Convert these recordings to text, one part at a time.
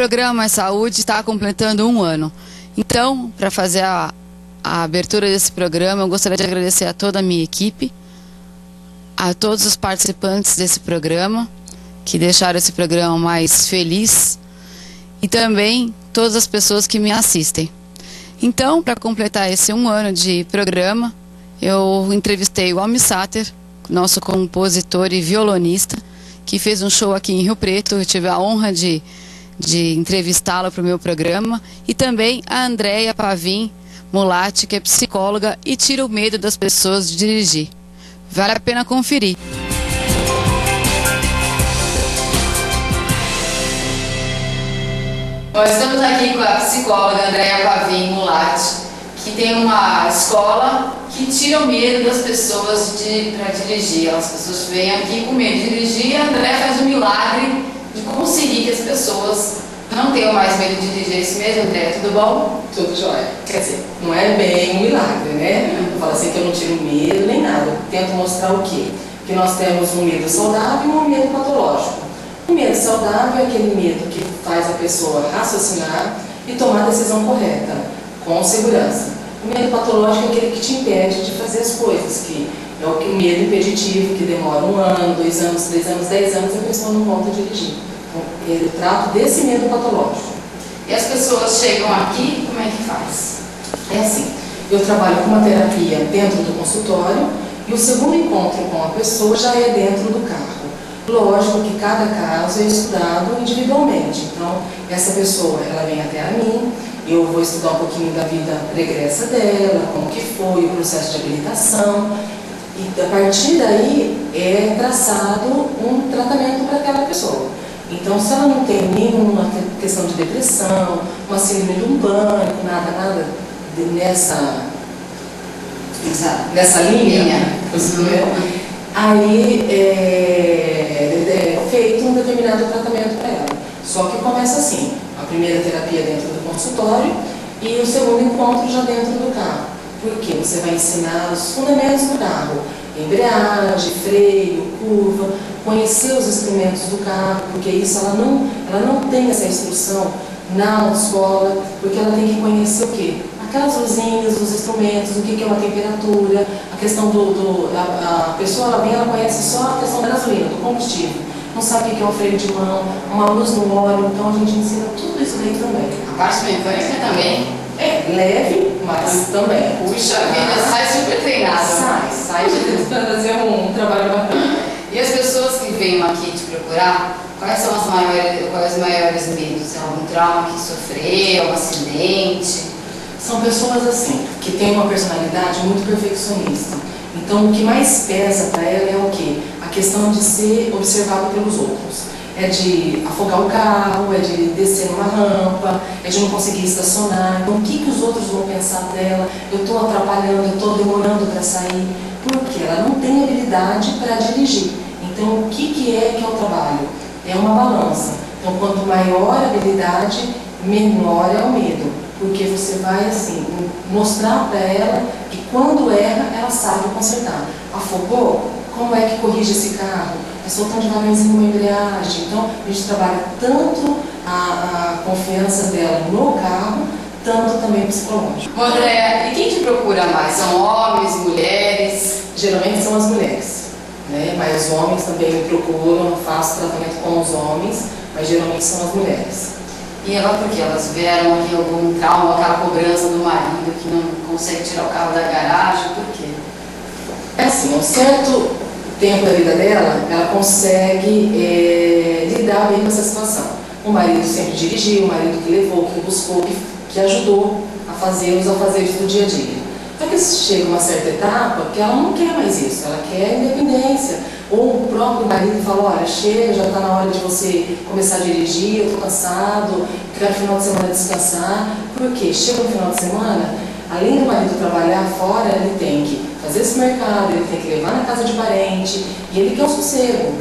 programa Mais Saúde está completando 1 ano. Então, para fazer a abertura desse programa, eu gostaria de agradecer a toda a minha equipe, a todos os participantes desse programa, que deixaram esse programa mais feliz, e também todas as pessoas que me assistem. Então, para completar esse 1 ano de programa, eu entrevistei o Almi Sater, nosso compositor e violonista, que fez um show aqui em Rio Preto. Eu tive a honra de entrevistá-lo para o meu programa, e também a Andréia Pavim Mulatti, que é psicóloga e tira o medo das pessoas de dirigir. Vale a pena conferir. Nós estamos aqui com a psicóloga Andréia Pavim Mulatti, que tem uma escola que tira o medo das pessoas para dirigir. As pessoas vêm aqui com medo de dirigir, e a Andréia faz um milagre de conseguir que as pessoas não tenham mais medo de dirigir. Isso mesmo, Andréia? Tudo bom? Tudo jóia. Quer dizer, não é bem um milagre, né? Eu falo assim que eu não tiro medo nem nada. Eu tento mostrar o quê? Que nós temos um medo saudável e um medo patológico. O medo saudável é aquele medo que faz a pessoa raciocinar e tomar a decisão correta, com segurança. O medo patológico é aquele que te impede de fazer as coisas, que é o medo impeditivo, que demora 1 ano, 2 anos, 3 anos, 10 anos, a pessoa não volta a dirigir. Então, eu trato desse medo patológico. E as pessoas chegam aqui, como é que faz? É assim, eu trabalho com uma terapia dentro do consultório, e o segundo encontro com a pessoa já é dentro do carro. Lógico que cada caso é estudado individualmente. Então, essa pessoa, ela vem até a mim, eu vou estudar um pouquinho da vida pregressa dela, como que foi o processo de habilitação, e a partir daí é traçado um tratamento para aquela pessoa. Então, se ela não tem nenhuma questão de depressão, uma síndrome do pânico, nada nessa linha, aí é feito um determinado tratamento para ela. Só que começa assim, a primeira terapia dentro do consultório e o segundo encontro já dentro do carro. Porque você vai ensinar os fundamentos do carro, embreagem, freio, curva, conhecer os instrumentos do carro, porque isso ela não tem essa instrução na autoescola, porque ela tem que conhecer o quê? Aquelas luzinhas, os instrumentos, o que é uma temperatura, a questão a pessoa ela vem, ela conhece só a questão da gasolina, do combustível, não sabe o que é um freio de mão, uma luz no óleo, então a gente ensina tudo isso daí também. A parte mecânica também? É leve, mas também. Puxa vida, sai super treinada. Sai para fazer um trabalho bacana. E as pessoas que vêm aqui te procurar, quais são os maiores medos? É algum trauma que sofreu, um acidente? São pessoas assim, que têm uma personalidade muito perfeccionista. Então, o que mais pesa para ela é o quê? A questão de ser observada pelos outros. É de afogar o carro, é de descer numa rampa, é de não conseguir estacionar. Então, o que os outros vão pensar dela? Eu estou atrapalhando, eu estou demorando para sair. Porque ela não tem habilidade para dirigir. Então, o que é o trabalho? É uma balança. Então, quanto maior a habilidade, menor é o medo. Porque você vai, assim, mostrar para ela que quando erra, ela sabe consertar. Afogou? Como é que corrige esse carro? É soltando devagarzinho uma embreagem. Então, a gente trabalha tanto a confiança dela no carro, tanto também psicológico. Andréia, e quem te procura mais? São homens, mulheres? Geralmente são as mulheres, né? Mas os homens também me procuram, eu faço tratamento com os homens, mas geralmente são as mulheres. E ela, por quê? Elas vieram aqui algum trauma, aquela cobrança do marido que não consegue tirar o carro da garagem, por quê? É assim, um certo tempo da vida dela, ela consegue lidar bem com essa situação. O marido sempre dirigiu, o marido que levou, que buscou, que ajudou a fazer os afazeres do dia a dia. Só que chega uma certa etapa que ela não quer mais isso, ela quer independência. Ou o próprio marido fala, olha, chega, já está na hora de você começar a dirigir, eu estou cansado, quero no final de semana descansar. Porque chega no final de semana, além do marido trabalhar fora, ele tem que fazer esse mercado, ele tem que levar na casa de parente, e ele quer um sossego.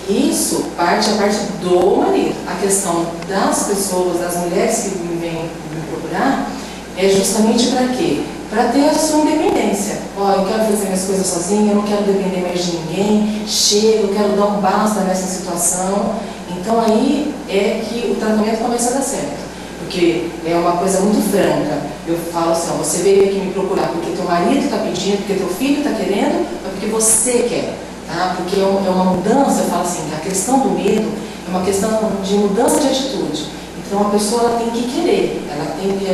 Isso parte do marido. A questão das pessoas, das mulheres que vêm me procurar, é justamente para quê? Para ter a sua independência. Ó, eu quero fazer minhas coisas sozinha, eu não quero depender mais de ninguém, chego, eu quero dar um basta nessa situação. Então aí é que o tratamento começa a dar certo. Porque é uma coisa muito franca. Eu falo assim, ó, você veio aqui me procurar porque teu marido está pedindo, porque teu filho está querendo, ou porque você quer. Tá? Porque é uma mudança, eu falo assim, a questão do medo é uma questão de mudança de atitude. Então a pessoa ela tem que querer,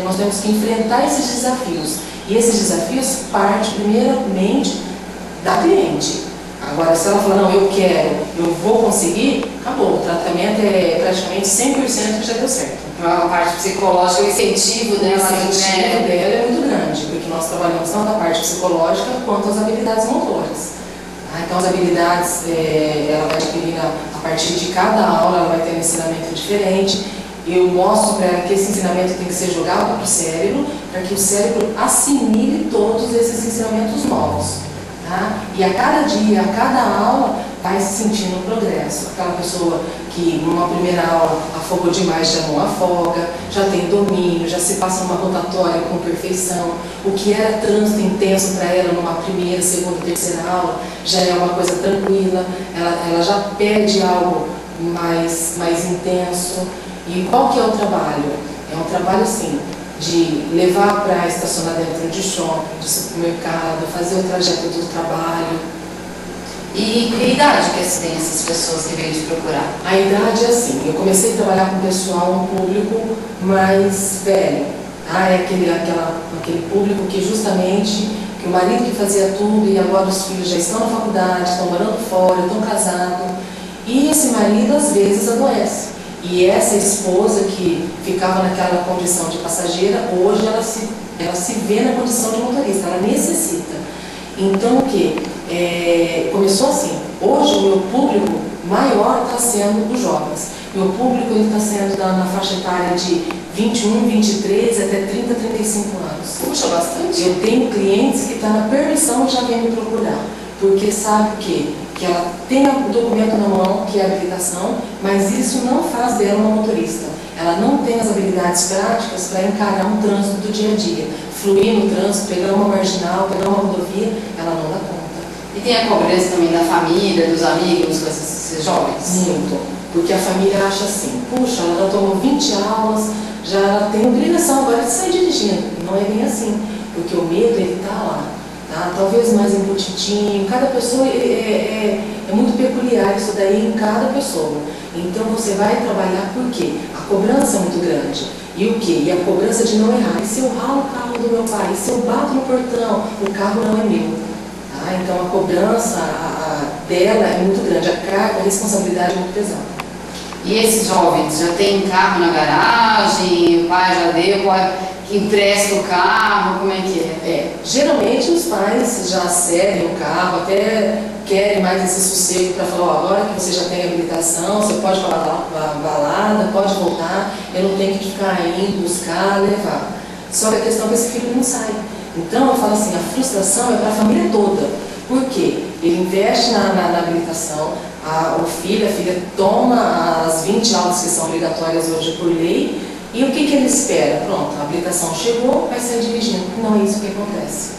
nós temos que enfrentar esses desafios. E esses desafios partem primeiramente da cliente. Agora, se ela falar, não, eu quero, eu vou conseguir, acabou. O tratamento é praticamente 100% que já deu certo. A parte psicológica, o incentivo dela, o incentivo dela é muito grande, porque nós trabalhamos tanto a parte psicológica quanto as habilidades motoras. Então, as habilidades, ela vai adquirir a partir de cada aula, ela vai ter um ensinamento diferente. Eu mostro para ela que esse ensinamento tem que ser jogado para o cérebro, para que o cérebro assimile todos esses ensinamentos novos. Tá? E a cada dia, a cada aula, vai se sentindo um progresso. Aquela pessoa que numa primeira aula afogou demais já não afoga, já tem domínio, já se passa uma rotatória com perfeição. O que era trânsito intenso para ela numa primeira, segunda, terceira aula já é uma coisa tranquila, ela já pede algo mais intenso. E qual que é o trabalho? É um trabalho assim, de levar para estacionar dentro de shopping, de supermercado, fazer o trajeto do trabalho. E que idade que tem essas pessoas que vêm te procurar? A idade é assim, eu comecei a trabalhar com pessoal, um público mais velho. Tá? É aquele público que justamente, que o marido que fazia tudo e agora os filhos já estão na faculdade, estão morando fora, estão casados. E esse marido às vezes adoece. E essa esposa que ficava naquela condição de passageira, hoje ela se vê na condição de motorista, ela necessita. Então o que? Começou assim, hoje o meu público maior está sendo os jovens. Meu público está sendo na faixa etária de 21, 23 até 30, 35 anos. Puxa, bastante. Eu tenho clientes que estão na permissão e já vêm me procurar, porque sabe o quê? Que ela tem o documento na mão, que é a habilitação, mas isso não faz dela uma motorista. Ela não tem as habilidades práticas para encarar um trânsito do dia a dia. Fluir no trânsito, pegar uma marginal, pegar uma rodovia, ela não dá conta. E tem a cobrança também da família, dos amigos, com esses jovens? Muito. Porque a família acha assim, puxa, ela já tomou 20 aulas, já tem obrigação agora de sair dirigindo. Não é bem assim, porque o medo ele está lá. Tá? Talvez mais embutidinho, cada pessoa é muito peculiar isso daí em cada pessoa. Então você vai trabalhar por quê? A cobrança é muito grande. E o quê? E a cobrança de não errar. E se eu ralo o carro do meu pai? E se eu bato no portão? O carro não é meu. Tá? Então a cobrança dela é muito grande, a carga, a responsabilidade é muito pesada. E esses jovens já tem carro na garagem, o pai já deu, empresta o carro, como é que é? Geralmente os pais já cedem o carro, até querem mais esse sossego para falar, agora que você já tem habilitação, você pode falar balada, pode voltar, eu não tenho que ficar indo, buscar, levar. Só que a questão é que esse filho não sai. Então eu falo assim, a frustração é para a família toda. Por quê? Ele investe na habilitação, o filho, a filha toma as 20 aulas que são obrigatórias hoje por lei, e o que ele espera? Pronto, a habilitação chegou, vai sair dirigindo. Não é isso que acontece.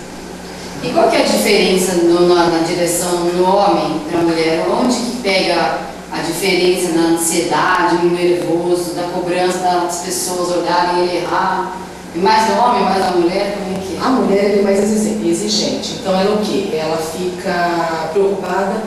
E qual que é a diferença na direção no homem para a mulher? Onde que pega a diferença na ansiedade, no nervoso, da cobrança das pessoas olharem e ele errar? E mais no homem, mais na mulher, como é que é? A mulher é mais exigente, então ela o quê? Ela fica preocupada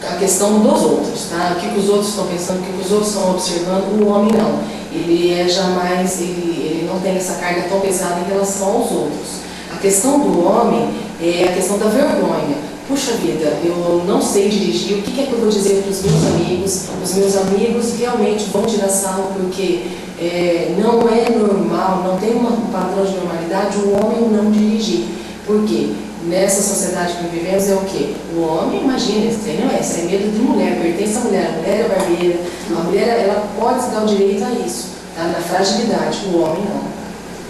com a questão dos outros, tá? O que os outros estão pensando, o que os outros estão observando, o homem não. Ele é jamais, ele não tem essa carga tão pesada em relação aos outros. A questão do homem é a questão da vergonha. Puxa vida, eu não sei dirigir, o que é que eu vou dizer para os meus amigos? Os meus amigos realmente vão tirar sarro porque não é normal, não tem um padrão de normalidade o homem não dirigir. Por quê? Nessa sociedade que vivemos é o quê? O homem, imagina, isso é medo de mulher, pertence à mulher, a mulher é barbeira, a mulher ela pode se dar o direito a isso, tá? Na fragilidade, o homem não.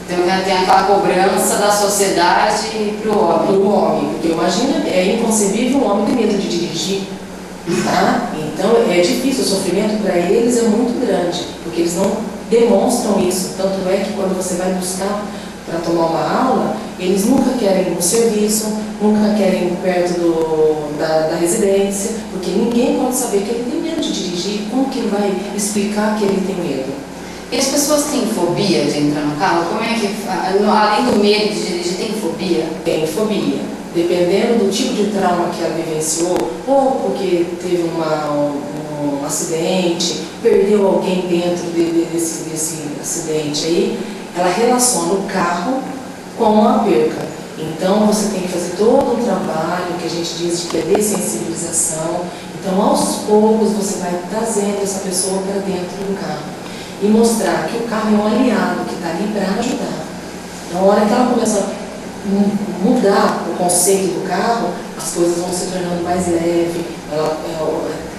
Então tem aquela cobrança da sociedade para o homem. Para o homem, porque imagina, é inconcebível um homem ter medo de dirigir. Tá? Então é difícil, o sofrimento para eles é muito grande, porque eles não demonstram isso. Tanto é que quando você vai buscar para tomar uma aula, eles nunca querem ir no serviço, nunca querem ir perto da residência, porque ninguém pode saber que ele tem medo medo de dirigir, como que ele vai explicar que ele tem medo? E as pessoas têm fobia de entrar no carro? Como é que, além do medo de dirigir, tem fobia? Tem fobia. Dependendo do tipo de trauma que ela vivenciou, ou porque teve um acidente, perdeu alguém dentro desse acidente aí, ela relaciona o carro com a perca. Então você tem que fazer todo um trabalho que a gente diz que é dessensibilização. Então aos poucos você vai trazendo essa pessoa para dentro do carro e mostrar que o carro é um aliado que está ali para ajudar. Na hora que ela começa a mudar o conceito do carro, as coisas vão se tornando mais leves,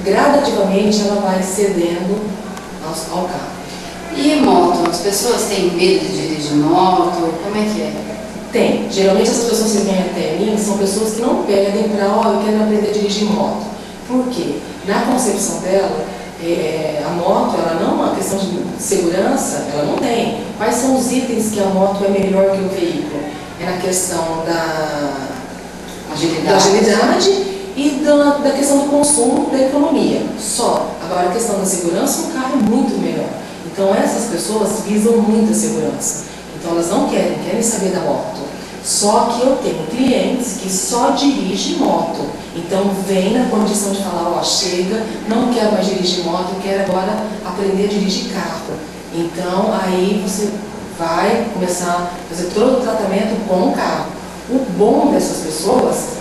gradativamente ela vai cedendo ao carro. E moto? As pessoas têm medo de dirigir moto? Como é que é? Tem. Geralmente essas pessoas que vêm até mim são pessoas que não pedem para, eu quero aprender a dirigir moto. Por quê? Na concepção dela, a moto, ela não é uma questão de segurança, ela não tem. Quais são os itens que a moto é melhor que o veículo? É na questão da agilidade e da questão do consumo, da economia. Só. Agora a questão da segurança, o carro é muito melhor. Então essas pessoas visam muita segurança. Então elas não querem saber da moto. Só que eu tenho clientes que só dirigem moto. Então vem na condição de falar, ó, chega, não quero mais dirigir moto, quero agora aprender a dirigir carro. Então aí você vai começar a fazer todo o tratamento com o carro. O bom dessas pessoas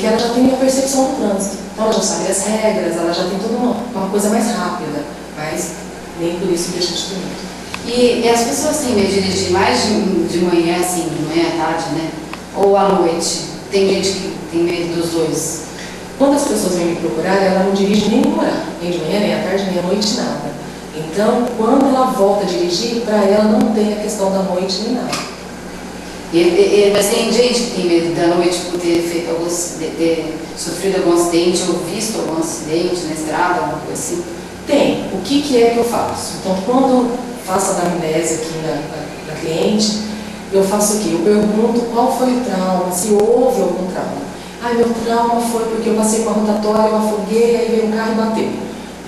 que ela já tem a percepção do trânsito. Então ela já sabe as regras, ela já tem toda uma coisa mais rápida, mas nem por isso deixa de ter muito. E as pessoas têm medo de dirigir mais de manhã, assim, de manhã à tarde, né? Ou à noite? Tem gente que tem medo dos dois. Quando as pessoas vêm me procurar, ela não dirige nem no horário, nem de manhã, nem à tarde, nem à noite, nada. Então, quando ela volta a dirigir, para ela não tem a questão da noite nem nada. Mas tem gente que tem medo da noite por ter sofrido algum acidente ou visto algum acidente na estrada, alguma coisa assim? Tem. O que é que eu faço? Então, quando faço a anamnese aqui na cliente, eu faço o quê? Eu pergunto qual foi o trauma, se houve algum trauma. Meu trauma foi porque eu passei com a rotatória, eu afoguei, aí veio um carro e bateu.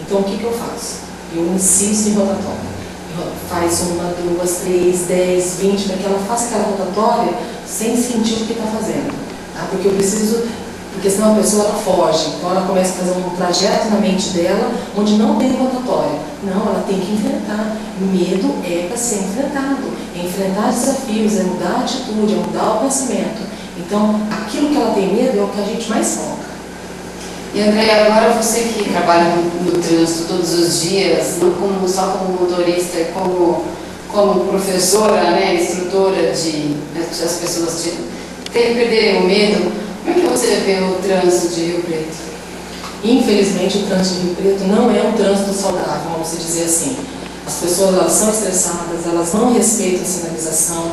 Então, o que eu faço? Eu insisto em rotatória. Faz 1, 2, 3, 10, 20, para que ela faça aquela rotatória sem sentir o que está fazendo. Tá? Porque eu preciso... Porque senão a pessoa ela foge, então ela começa a fazer um trajeto na mente dela onde não tem rotatória. Não, ela tem que enfrentar. Medo é para ser enfrentado. É enfrentar desafios, é mudar a atitude, é mudar o pensamento. Então, aquilo que ela tem medo é o que a gente mais foca. E Andréia, agora você que trabalha no trânsito todos os dias, não só como motorista, como professora, né, instrutora as pessoas perderem o medo, como é que você vê o trânsito de Rio Preto? Infelizmente, o trânsito de Rio Preto não é um trânsito saudável, vamos dizer assim. As pessoas elas são estressadas, elas não respeitam a sinalização.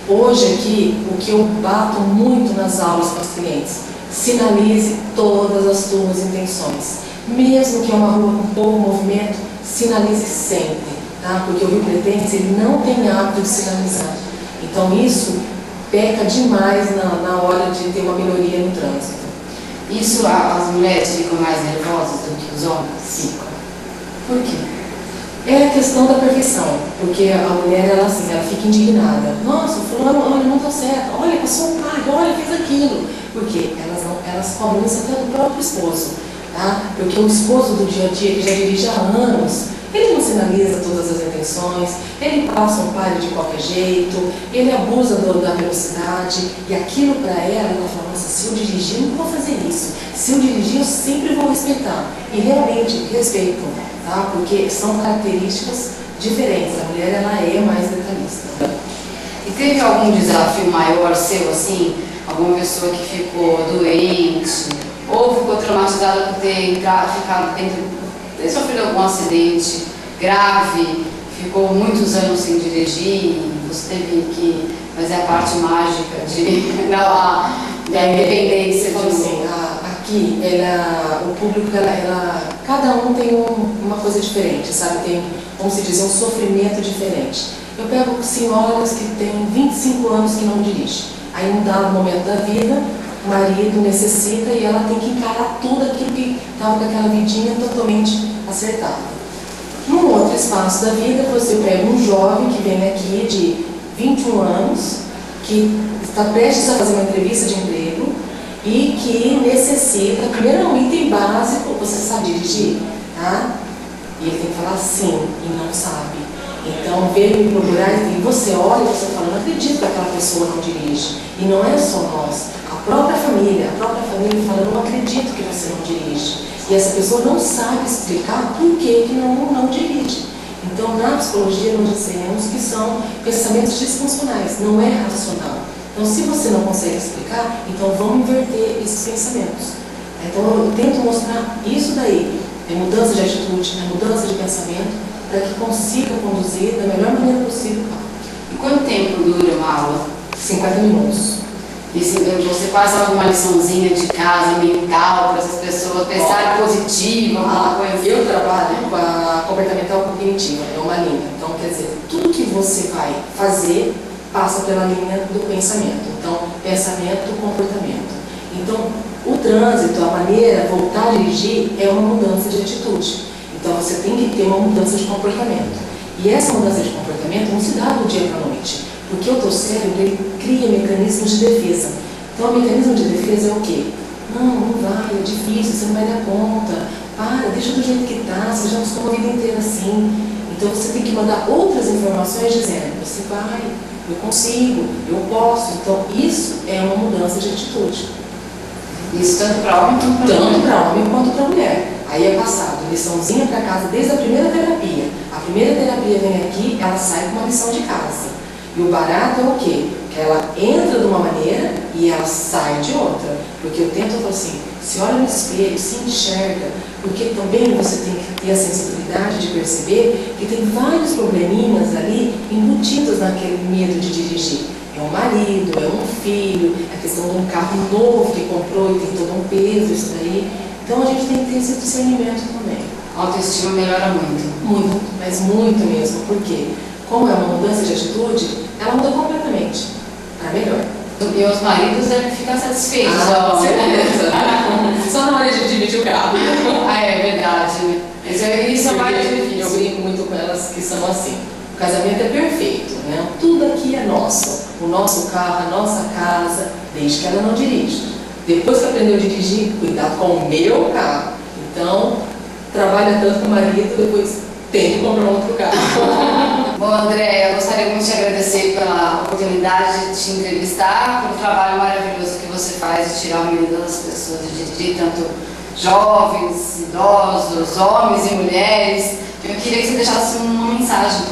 Hoje aqui, o que eu bato muito nas aulas com os clientes, sinalize todas as suas intenções. Mesmo que é uma rua com pouco movimento, sinalize sempre, tá? Porque o Rio Pretense ele não tem hábito de sinalizar. Então isso peca demais na hora de ter uma melhoria no trânsito. Isso as mulheres ficam mais nervosas do que os homens? Ficam. Por quê? É a questão da perfeição, porque a mulher ela fica indignada. Nossa, fulano, olha, não está certo. Olha, passou um pai, olha, fez aquilo. Porque elas cobram isso até do próprio esposo. Tá? Porque o esposo do dia a dia, que já dirige há anos, ele não sinaliza todas as intenções, ele passa um palho de qualquer jeito, ele abusa da velocidade, e aquilo para ela fala, nossa, se eu dirigir, eu não vou fazer isso. Se eu dirigir, eu sempre vou respeitar. E realmente respeitam, tá? Porque são características diferentes. A mulher, ela é mais detalhista. E teve algum desafio maior seu, assim? Alguma pessoa que ficou doente, ou ficou traumatizada por ficado ter sofrido algum acidente grave, ficou muitos anos sem dirigir, você teve que fazer a parte mágica da independência de assim, aqui, o público, cada um tem uma coisa diferente, sabe? Tem, como se diz, um sofrimento diferente. Eu pego senhoras que têm 25 anos que não dirigem. Aí, num dado momento da vida, o marido necessita e ela tem que encarar tudo aquilo que estava com aquela vidinha totalmente acertada. Num outro espaço da vida, você pega um jovem que vem aqui de 21 anos, que está prestes a fazer uma entrevista de emprego e que necessita, primeiro um item básico, você sabe dirigir, tá? E ele tem que falar sim e não sabe. Então veio me procurar e você olha e você fala, não acredito que aquela pessoa não dirige. E não é só nós, a própria família fala, não acredito que você não dirige. E essa pessoa não sabe explicar por que não dirige. Então na psicologia nós dizemos que são pensamentos disfuncionais, não é racional. Então se você não consegue explicar, então vamos inverter esses pensamentos. Então eu tento mostrar isso daí, é mudança de atitude, é mudança de pensamento, para que consiga conduzir da melhor maneira possível. E quanto tempo dura uma aula? 50 minutos. E se você passa alguma liçãozinha de casa mental para essas pessoas pensarem positivo, alguma coisa? Eu trabalho com a comportamental cognitiva, é uma linha. Então, quer dizer, tudo que você vai fazer passa pela linha do pensamento. Então, pensamento, comportamento. Então, o trânsito, a maneira, voltar a dirigir, é uma mudança de atitude. Então, você tem que ter uma mudança de comportamento. E essa mudança de comportamento não se dá do dia para a noite. Porque o teu cérebro, ele cria mecanismos de defesa. Então, o mecanismo de defesa é o quê? Não vai, é difícil, você não vai dar conta. Para, deixa do jeito que está, você já acostumou a vida inteira assim. Então, você tem que mandar outras informações dizendo, você vai, eu consigo, eu posso. Então, isso é uma mudança de atitude. Isso tanto para homem quanto para mulher. Tanto para homem quanto para mulher. Aí é passado, liçãozinha para casa desde a primeira terapia. A primeira terapia vem aqui, ela sai com uma lição de casa. E o barato é o quê? Que ela entra de uma maneira e ela sai de outra. Porque eu tento falar assim, se olha no espelho, se enxerga, porque também você tem que ter a sensibilidade de perceber que tem vários probleminhas ali embutidos naquele medo de dirigir. É um marido, é um filho, é a questão de um carro novo que comprou e tem todo um peso, isso daí. Então a gente tem que ter esse discernimento também. A autoestima melhora muito. Muito, mas muito mesmo. Por quê? Como é uma mudança de atitude, ela muda completamente para melhor. E os maridos devem ficar satisfeitos. Com certeza. Só na hora de dividir o carro. Ah, é verdade. Isso é mais difícil. Eu brinco muito com elas que são assim. O casamento é perfeito, né? Tudo aqui é nosso. O nosso carro, a nossa casa, desde que ela não dirige. Depois que aprendeu a dirigir, cuidado com o meu carro. Então, trabalha tanto com o marido, depois tem que comprar um outro carro. Bom, André, eu gostaria muito de agradecer pela oportunidade de te entrevistar, pelo trabalho maravilhoso que você faz de tirar o medo das pessoas, de dirigir, tanto jovens, idosos, homens e mulheres. Eu queria que você deixasse uma mensagem.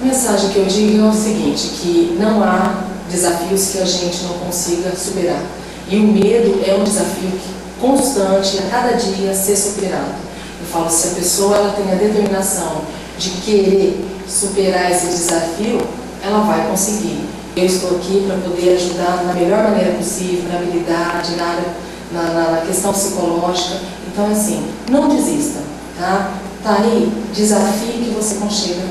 A mensagem que eu digo é o seguinte, que não há desafios que a gente não consiga superar. E o medo é um desafio constante, a cada dia ser superado. Eu falo, se a pessoa ela tem a determinação de querer superar esse desafio, ela vai conseguir. Eu estou aqui para poder ajudar da melhor maneira possível, na habilidade, na questão psicológica. Então, assim, não desista, tá? Tá aí, desafio que você não chega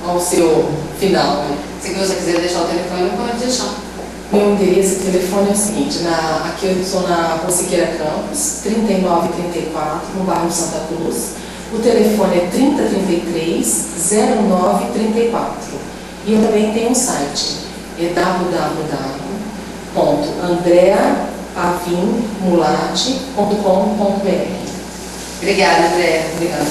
ao seu final. Se você quiser deixar o telefone, pode deixar. Meu endereço de telefone é o seguinte, aqui eu sou na Siqueira Campos, 3934, no bairro Santa Cruz. O telefone é 3033-0934. E eu também tenho um site, é www.andreapavinmulati.com.br. Obrigada, André. Obrigada.